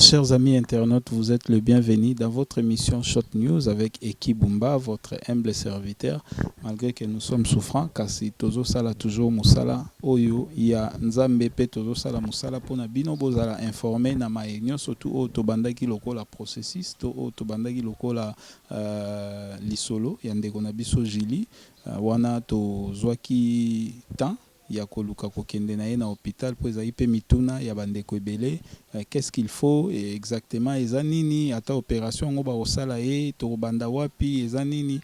chers amis internautes, vous êtes le bienvenu dans votre émission Shot News avec Eki Bumba, votre humble serviteur. Malgré que nous sommes souffrants, car si Tozo Sala toujours Moussala, Oyo, il y a Nzambe Pe Tozo Sala Moussala pour Nabino Bozala informer na maïnyo, surtout au Tobandaki loko la processus, au Tobandaki loko la Lisolo, Yandeko Nabiso Jili, Wana to Zwaki Tan. Ya koluka kokende na ye na hôpital po ezali pe mituna ya bandeko ebele qu'est-ce qu'il faut exactement eza nini ata opération ngo ba osala ye to banda wapi eza nini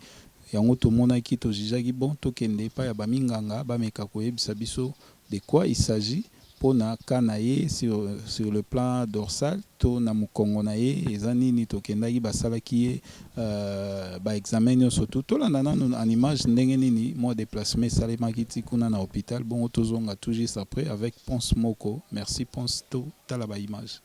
yango tomonaki tojijaki bon tokende pa ya baminganga bameka koyebisa biso de quoi il s'agit pona kana ye sur le plan dorsal to na mukongo na ye eza nini tokendaki basalaki ye ba examen nyonso tu tolanda nanu en image ndenge nini moi déplacement esalemaki ti kuna na hôpital bongo tozonga tout juste après avec Ponce Moko. Merci Ponce to tala ba image.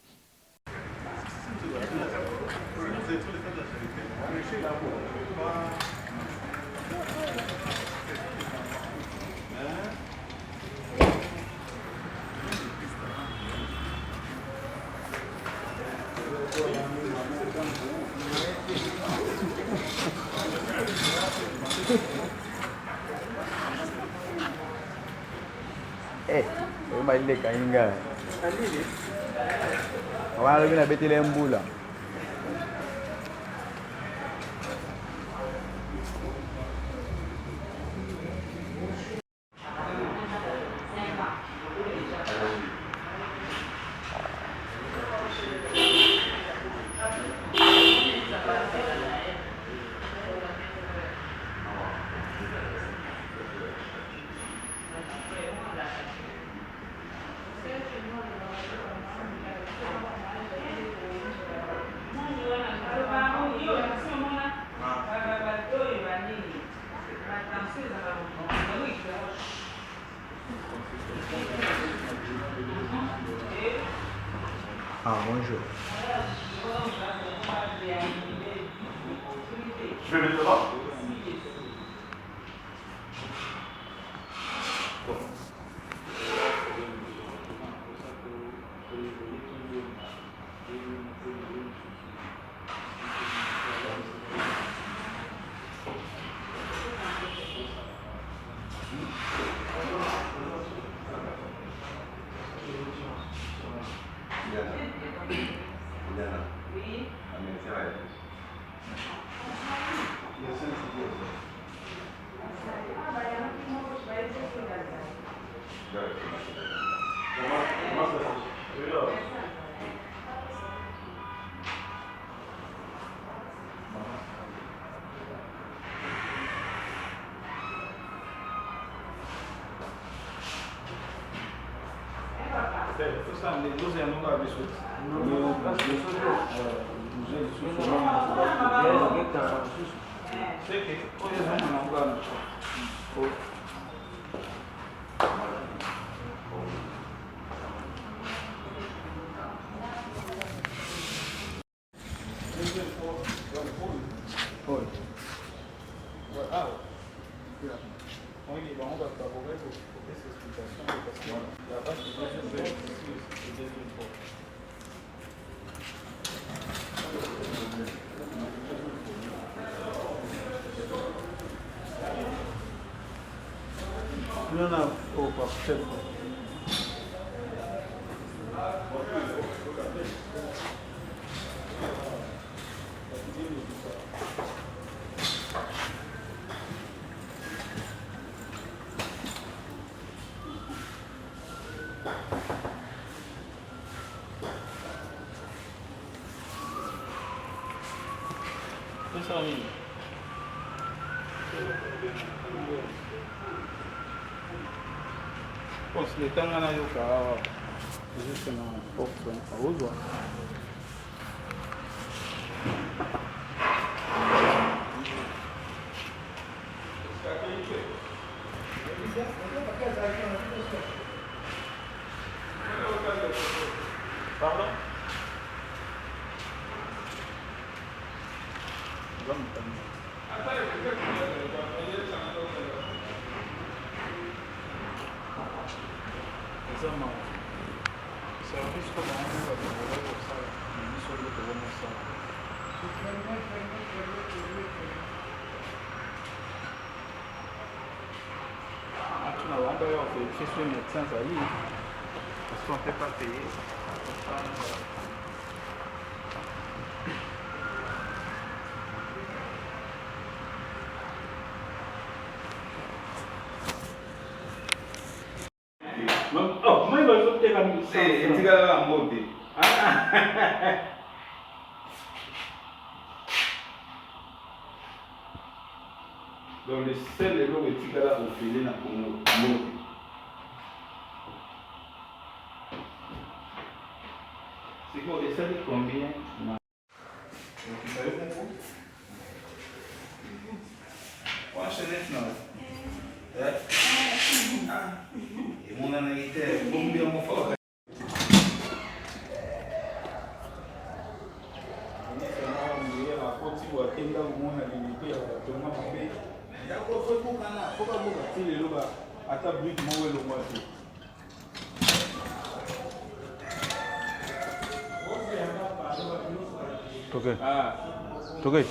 Baile kainga. Awala bina betile mbula. Ah, bonjour. Je vais mettre là. Non, non, faut pas. Considerando na yoga, existe uma opção para uso. Pardon? Service commande, vérifier sur le médecin Zali, parce qu'on ne peut pas payer. Oh, moi, il va sauter la musique. C'est un gars là en mode. Donc, le seul élo est un gars là au filet dans le mode. C'est quoi, et ça dit combien? Vous savez pourquoi? On achète non. Et mon analyse, combien on fait? Okay. Okay.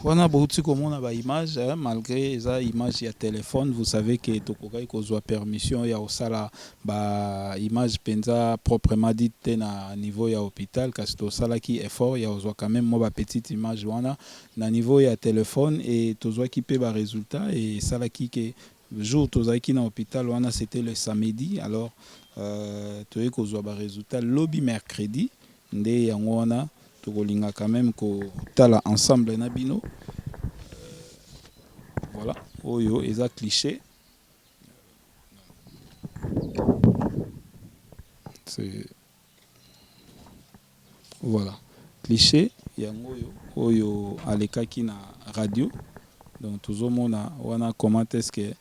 On a beaucoup de images, malgré les images il y a téléphone, vous savez que Tokokai a permission, il y a aussi la image penza proprement dite à niveau de l'hôpital, car c'est ça qui est fort, il y a quand même une petite image à niveau de téléphone et tout ça qui peut les résultats et ça qui que le jour où qui dans l'hôpital c'était le samedi, alors tu vois qu'on a résultat lobby mercredi, ndé yango tokolinga quand même ko tala ensemble na bino. Voilà, oyo eza cliché. C'est voilà, cliché yango oyo alekaki na radio. Donc toujours mona wana comment est-ce que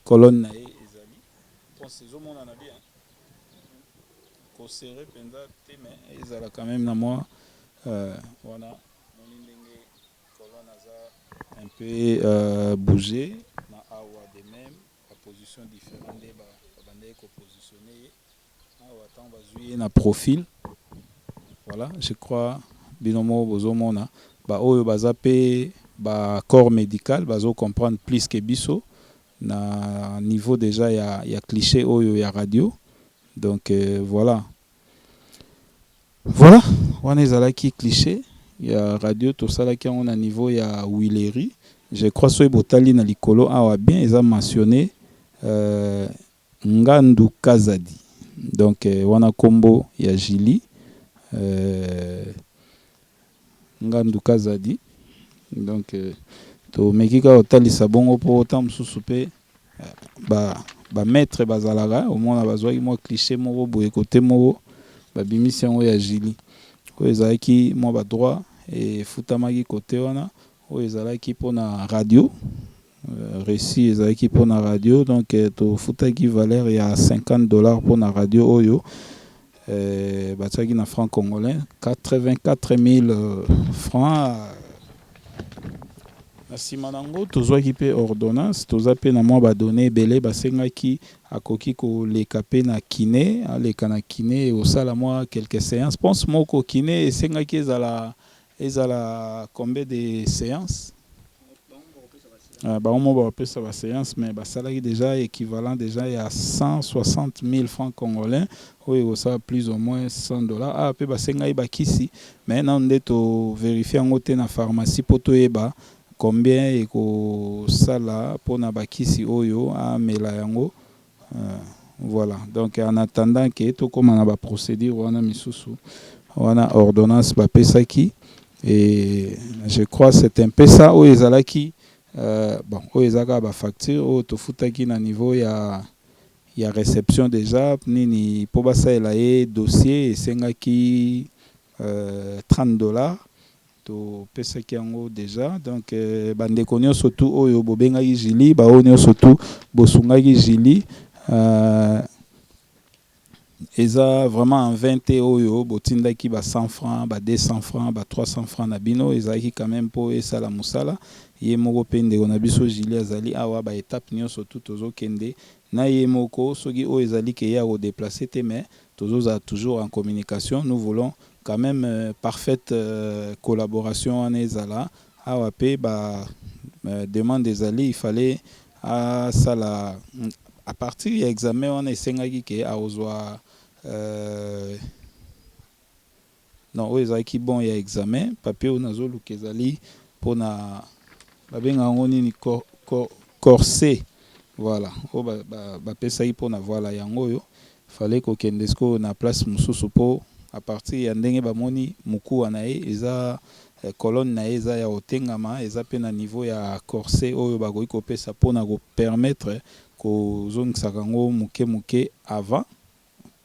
colonne na ezali. Pense toujours mona na bien. Ko serré penza te mais ezala quand même na moi wana un peu bouger na awa de même la position différente de bande ko positionner awa tant bazui na profil. Voilà, je crois binomo bozomona ba oyo bazape ba corps médical bazo comprendre plus que biso na niveau déjà il y a cliché oyo ya radio. Donc voilà. Voilà, on est à qui cliché. Il y a radio tout ça là qui on a niveau il y a Willery. Je crois que Botali na likolo a bien ils ont mentionné Ngandu Kazadi. Donc on a combo il y a Gili Ngandu Kazadi. Donc to mekika otali sabongo po otam susupe ba maître bazalaga au moins bazoi moi cliché mo boye côté mo babimisi yango ya Gili oyo ezalaki mwa badroit efutamaki kote wana oyo ezalaki mpona radio récit ezalaki mpona radio donc tofutaki valeur ya $50 mpona radio oyo batiaki na franc congolais 84 000 francs na nsima nango tozwaki mpe ordonnance toza mpe na mwa badonné ebele basengaki akoki koleka mpe na kiné aleka na kiné osala mwa quelques séances pense moko kiné esengaki ezala combien de séances bango bapesa baséance mais basalaki déjà équivalent déjà ya 160 000 francs congolais oyo ekosala plus ou moins $100 mpe basengaki bakisi mais nano nde tovérifie yango te na pharmacie mpo toyeba combien ekosala mpona bakisi oyo amela yango voilà donc en attendant ke tokóma na baprocédure wana misusu wana ordonnance bapesaki et je crois c'est un peu ça oyo ezalaki bon oyo ezalaka bafacture oyo tofutaki na niveau ya réception déjà nini mpo basalela ye dossier esengaki $30 topesaki yango déjà. Donc bandeko nyonso tu oyo bobengaki Jili, bao nyonso tu bosungaki Jili, eza vraiment en 20 oyo botindaki ba 100 francs, ba 200 francs, ba 300 francs na bino, ezalaki quand même po esala musala. Ye moko pe ndeko na biso Jili azali awa ba étape nyonso tu tozokende na ye moko soki oyo ezali ke ya déplacer te, mais toujours en communication. Nous voulons quand même parfaite collaboration en ezala awa pe ba demande ezali, il fallait à sala à partir de l'examen on esengaki ke aozwa non oyo ezalaki bon ya examen papier oyo nazoluka ezali mpona babenga yango nini corset, voilà oyo bapesaki mpona voilà yango oyo fallait kokende sikoyo na place mosusu mpo à partir ya ndenge bamoni mokuwa na ye eza colonne na ye eza ya otengama, eza mpe na niveau ya corset oyo bakoki kopesa mpona kopermettre kozongisaka yango moke moke avant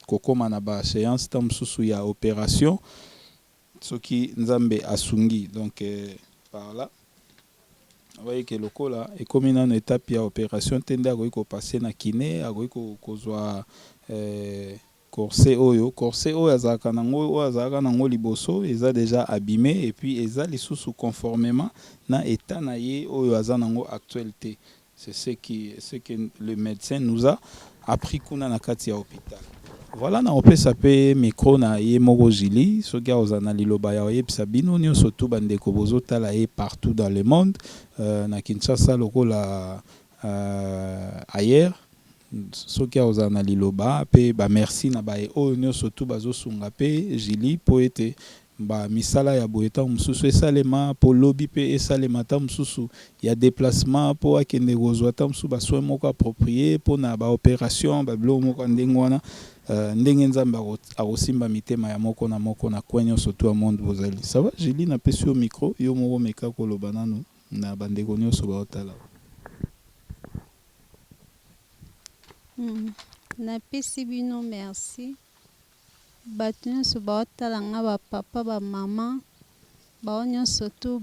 kokoma na baséance ta mosusu ya opération soki nzambe asungi. Donc par là voyez que lokola ekomi nano étape ya opération te nde akoki kopase na kiné, akoki kozwa corset oyo azalaka nango liboso eza déjà abîmé et puis eza lisusu conformément na état na ye oyo aza nango actualité. C'est ce que le médecin nous a appris kuna na kati ya hôpital. Voilà na opesa pe micro na ye moko Jili soki ozana liloba ya oyebisa bino nyonso tu bandeko bozotala ye partout dans le monde, na Kinshasa lokola ailleurs, soki ozana liloba pe ba merci na ba oyo nyonso tu bazosunga pe Jili po ete ba misala ya boyeta mususu esalema po lobby pe esalema ta mususu ya déplacement po akende kozwa ta mususu ba soin moko approprié po na ba opération ba bilo moko ndenge wana ndenge nzambe akosimba mitema ya moko na kwen nyonso tu ya monde bozali. Ça va Jili, napesi yo micro yo moko meka koloba nanu na bandeko nyonso baotala. Napesi bino merci bato nyonso baotala nga bapapa bamama bao nyonso tu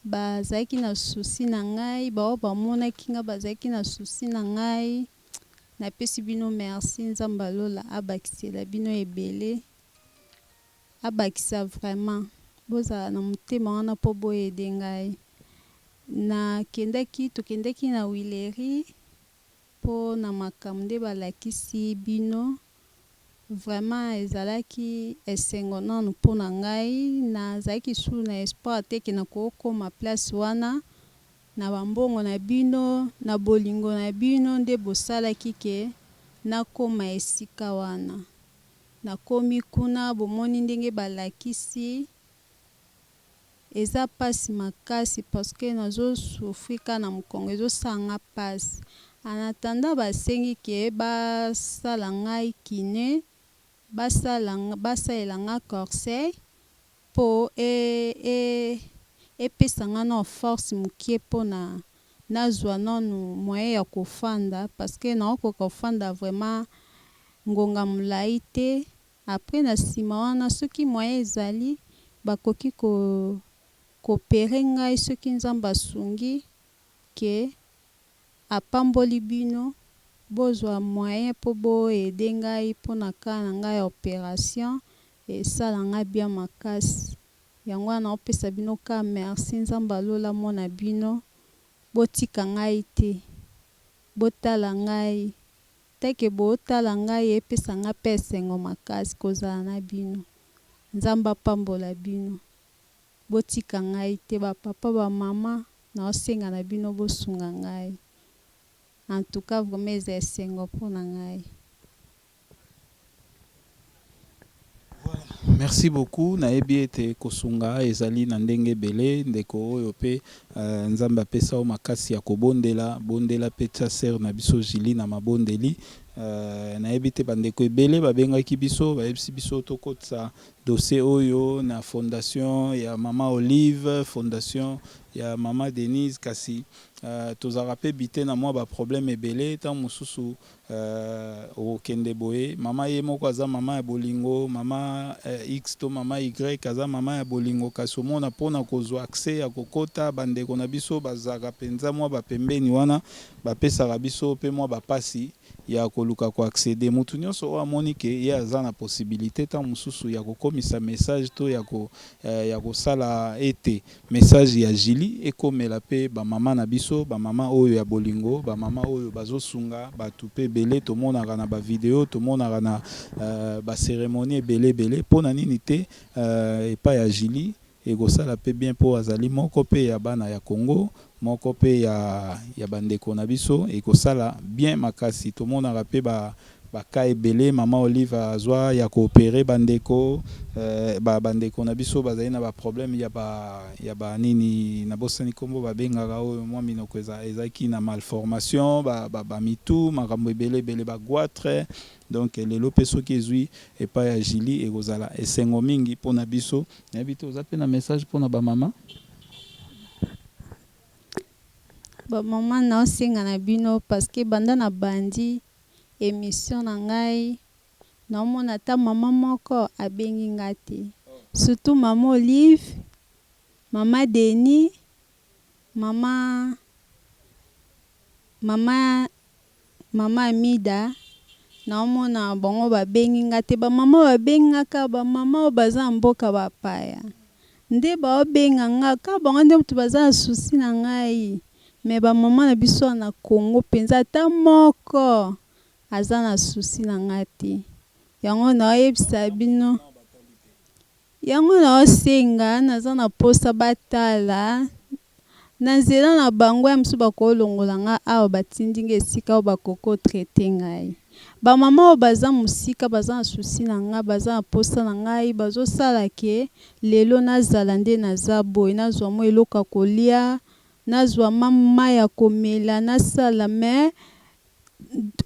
bazalaki na susi na ngai, bao bamonaki nga bazalaki na susi na ngai. Napesi bino merci, nzambe alola abakisela bino ebele, abakisa vraiment bozala na motema wana mpo boyede ngai. Tokendaki na Wileri mpo na makambo nde balakisi bino, vraiment ezalaki esengo nanu mpo na ngai. Nazalaki su na espoir teke na kokoma place wana na bambongo na bino na bolingo na bino nde bosalaki ke nakoma esika wana. Nakomi kuna bomoni ndenge balakisi eza pasi makasi parce que nazosufrika na mokongo ezosanga pasi. En attendant basengi ke basala ngai kiné, basalela nga corset po epesa nga na force mokie mpo nazwa nanu moyen ya kofanda parce que naokoka kofanda vraiment ngonga molai te. Après na nsima wana soki moyen ezali bakoki kopere ngai soki nzambe asungi ke apamboli bino bozwa moyen mpo boyede ngai mpona ka na ngai ya opération esala ngai bien makasi. Yango wana opesa bino ka merci, nzambe alola mona bino, botika ngai te, botala ngai teke botala ngai epesa nga mpe esengo makasi kozala na bino. Nzambe apambola bino, botika ngai te, bapapa bamama naosenga na bino bosunga ngai. En tout cas vraiment eza esengo mpona ngai. Merci beaucoup. Nayebi ete kosunga ezali na ndenge bele ndeko oyo pe nzamba pesa o makasi ya kobondela bondela pe tia ser na biso Jili na mabondeli nayebi te bandeko ebele babengaki biso bayebisi biso tokotisa dossier oyo na fondation ya mama Olive, fondation ya mama Denise, kasi tozalaka mpe bite na mwa baproblème ebele ntango mosusu okende boye mama ye moko aza mama ya bolingo, mama X to mama Y aza mama ya bolingo, kasi omona mpona kozwa accès ya kokota bandeko na biso bazalaka mpenza mwa bapembeni wana bapesaka biso mpe mwa bapasi ya koluka ko accéder. Mutu nyonso oyo amoni ke ye aza na possibilité ntango mosusu ya kokomisa message to ya kosala ete message ya Jili ekomela mpe bamama na biso, bamama oyo ya bolingo, bamama oyo bazosunga bato mpe ebele tomonaka na bavideo, tomonaka na bacérémonie ebele mpona nini te epai ya Jili ekosala mpe bien mpo azali moko mpe ya bana ya Congo, moko mpe ya bandeko na biso ekosala bien makasi. Tomonaka mpe baka ebele mama Olive azwa ya koopere bandeko bandeko na biso bazali na baproblème ya banini na bosani kombo babengaka oyo mwa minoko ezalaki na malformation bamitu makambo ebele bagoitre. Donc lelo mpe soki ezwi epai ya Jili ekozala esengo mingi mpona biso. Nayebi te oza mpe na message mpona bamama. Bamama naosenga na bino parce que banda na bandi émission na ngai naomona ata mama moko abengi nga te, surtout mama Olive, mama Denis, mama Amida, naomona bango babengi nga te. Bamama babengaka bamama oyo baza mboka bapaya nde baobenga nga ka bango nde mutu baza na susi na ngai. Me bamama na biso na Congo penza ata moko aza na susi na nga te. Yango naoyebisa bino, yango naosenga naza na posa batala na nzela na bango ya misu bakolongola nga awa batindi nga esika oyo bakoko traite ngai. Bamama oyo baza musika baza na susi na nga, baza na posa na ngai, bazosala ke lelo nazala nde naza boye, nazwa mo eloko kolia, nazwa mama ya komela, nasala me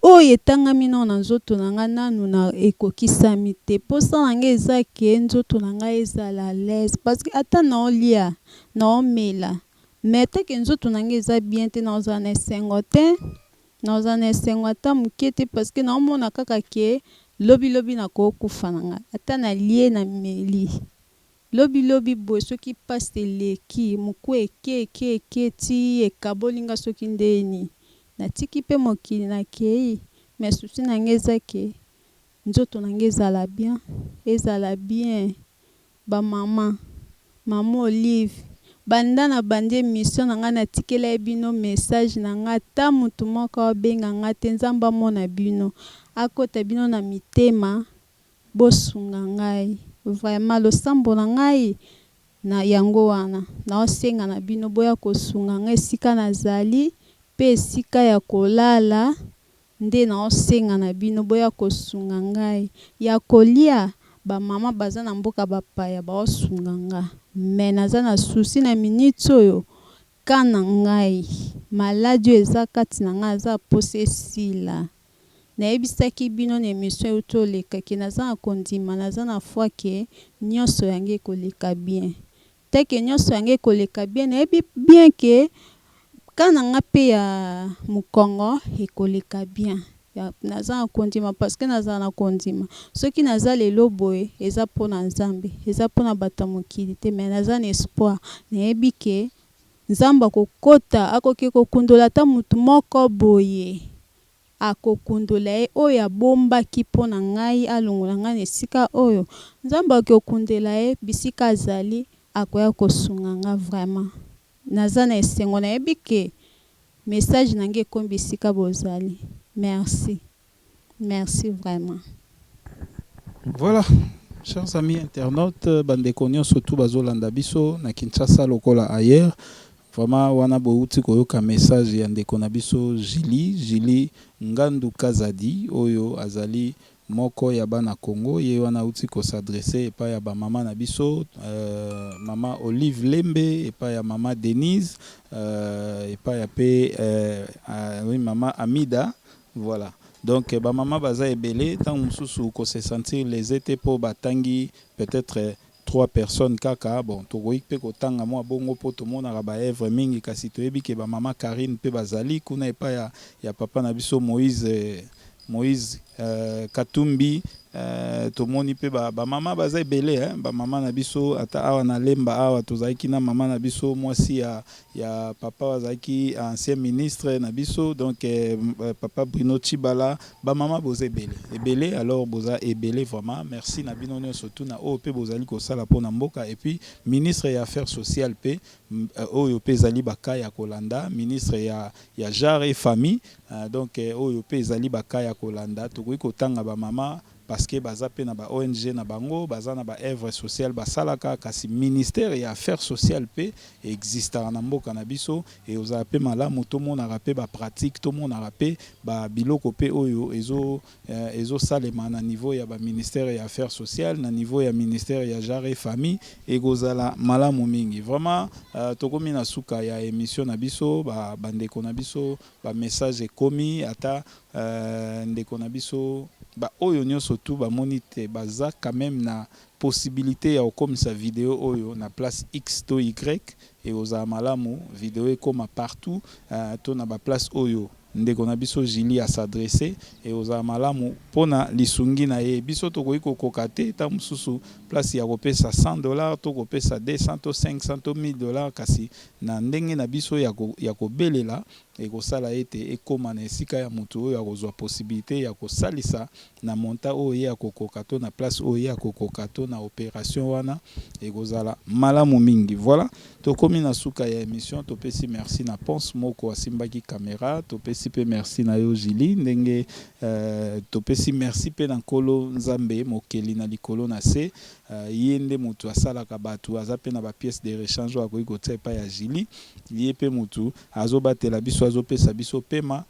oyo etangami na nzoto na nga nanu na ekokisami te. Posa na nga eza ke nzoto na nga ezala l'aise parce que ata naolia naomela me take nzoto na nga eza bien te, naoza na esengo te, naoza na esengo ata moke te parce que naomona kaka ke lobi na kokufa na nga ata nalie na meli lobi boye soki pasi eleki moku eke ti ekabolinga soki ndeni natiki mpe mokili nakei. Me susi na nga eza ke nzoto na nga ezala bien. Bamama mama Olive banda na bandi émission na nga natikela bino message na nga ata mutu moko abenga nga te. Nzambe amona bino akota bino na mitema, bosunga ngai vraiment losambo na ngai na yango wana naosenga na bino boya kosunga ngai esika nazali pe esika ya kolala nde naosenga na bino boya kosunga ngai. Ya kolia bamama baza na mboka bapaya baosunga nga me naza na susi na minute oyo kana ngai maladi eza kati na ngai aza posa esila. Nayebisaki bino na émission oyo tolekaki naza na kondima, naza na foi ke nyonso yango ekoleka bien. Teke nyonso yango ekoleka bien, nayebi bien ke kana nga mpe ya mokongo ekoleka bien. Naza na kondima parce que naza na kondima. Soki naza lelo boye eza mpona Nzambe, eza mpona bato mokili te, me naza na espoir. Nayebi ke Nzambe akokota akoki kokundola ata mutu moko boye. Akokundola ye oyo abombaki mpona ngai alongola ngai na esika oyo. Nzambe akokundela ye bisika azali akoya kosunga nga vraiment. Naza na esengo nayebi ke message na ngai ekombi esika bozali. Merci vraiment. Voilà, chers amis internautes, bandeko nyonso tu bazolanda biso na Kinshasa lokola ailleurs. Vraiment wana bouti koyoka message ya ndeko na biso Jili Ngandu Kazadi oyo azali moko ya bana Congo. Ye wana uti ko s'adresser epa ya ba mama na biso mama Olive Lembe epa ya mama Denise epa ya pe oui mama Amida. Voilà. Donc ba mama baza ebele tant mususu ko se sentir les étés pour batangi peut-être 3 personnes kaka bon tokoki pe kotanga mwa bongo po tomonaka baevre mingi kasi toyebi ke bamama Karine mpe bazali kuna epai ya papa na biso Moïse Katumbi tomoni pe bamama baza ebele bamama na biso ata awa na lemba awa tozalaki na mama na biso mwasi ya papa bazalaki ancien ministre na biso donc papa Bruno Chibala bamama boza ebele alors boza ebele vraiment merci na bino nyonso surtout na oyo pe bozali kosala mpona mboka et puis ministre ya affaires sociales pe oyo pe ezali baka ya kolanda ministre ya genre et famille donc oyo pe ezali baka ya kolanda tokoki kotanga bamama parce que baza pe na ba ONG na bango baza na ba œuvre sociale basalaka kasi ministère ya affaires sociales pe exista na mboka na biso et oza pe malamu to monaka pe ba pratique to monaka pe ba biloko pe oyo ezo salema na niveau ya ba ministère ya affaires sociales na niveau ya ministère ya genre et famille et gozala malamu mingi vraiment tokomi na suka ya émission na biso ba bandeko na biso ba message ekomi ata ndeko na biso ba oyo nyonso tu bamoni te baza quand même na possibilité ya okomisa vidéo oyo na place X to Y et oza malamu vidéo ekoma partout to na ba place oyo ndeko na biso Julie a s'adresser et oza malamu pona lisungi na ye biso tokoki kokoka te ta mususu place ya kopesa $100 to kopesa $200 to $500 to $1000 kasi na ndenge na biso ya kobelela ekosala ete ekoma na esika ya mutu oyo akozwa possibilité ya kosalisa na monta oyo ye akokoka to na place oyo ye akokoka to na opération wana ekozala malamu mingi. Voilà tokomi na suka ya émission topesi merci na Ponce Moko asimbaki caméra topesi pe merci na yo Julie ndenge topesi merci pe na nkolo Nzambe mokeli na likolo na se ye nde mutu asalaka bato aza pe na ba pièce de rechange akoki kotia epai ya Julie ye pe mutu azobatela biso azopesa biso pema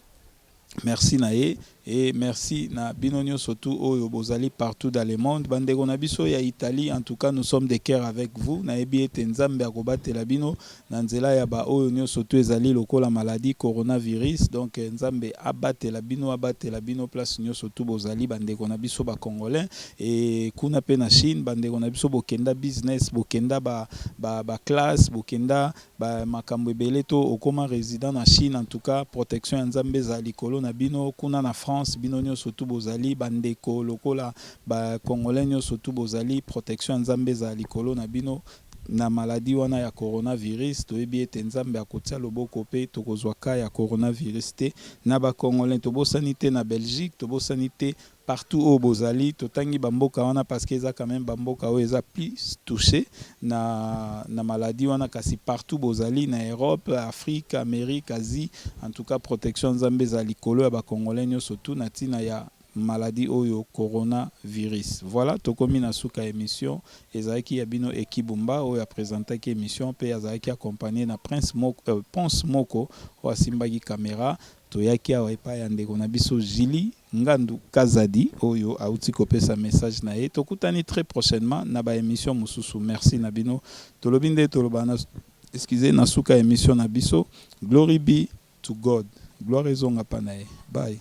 merci na ye et merci na binonio surtout oyo bozali partout dans le monde bandeko na biso ya Italie en tout cas nous sommes de cœur avec vous na ebi ete Nzambe akobatela bino na nzela ya ba oyo nyo surtout ezali lokola maladie coronavirus donc Nzambe abatela bino place nyo surtout bozali bandeko na biso ba congolais et kuna pe na Chine bandeko na biso bokenda business bokenda ba classe bokenda ba makambo ebele to okoma résident na Chine en tout cas protection ya Nzambe za likolo na bino kuna na France bino nyo surtout bozali bandeko lokola ba congolais nyo surtout bozali protection Nzambe za likolo na bino na maladie wana ya coronavirus toyebi ete Nzambe akotia loboko pe tokozwa ka ya coronavirus te na ba congolais tobosani te na Belgique tobosani te partout au bozali totangi bamboka wana parce que eza quand même bamboka oyo eza plus touché na maladie wana kasi partout bozali na Europe Afrique Amérique Asie en tout cas protection Nzambe za likolo ya ba congolais nyonso tu na tina ya maladie oyo coronavirus. Voilà tokomi na suka émission ezalaki ya bino Ekibumba oyo apresentaki émission pe azalaki accompagné na Ponce Moko oyo asimbaki caméra toyaki awa epai ya ndeko na biso Julie Ngandu Kazadi oyo auti kopesa message na ye tokutani très prochainement na ba émission mususu merci na bino tolobi nde toloba na excusez na suka émission na biso glory be to God gloire ezonga pa na ye bye.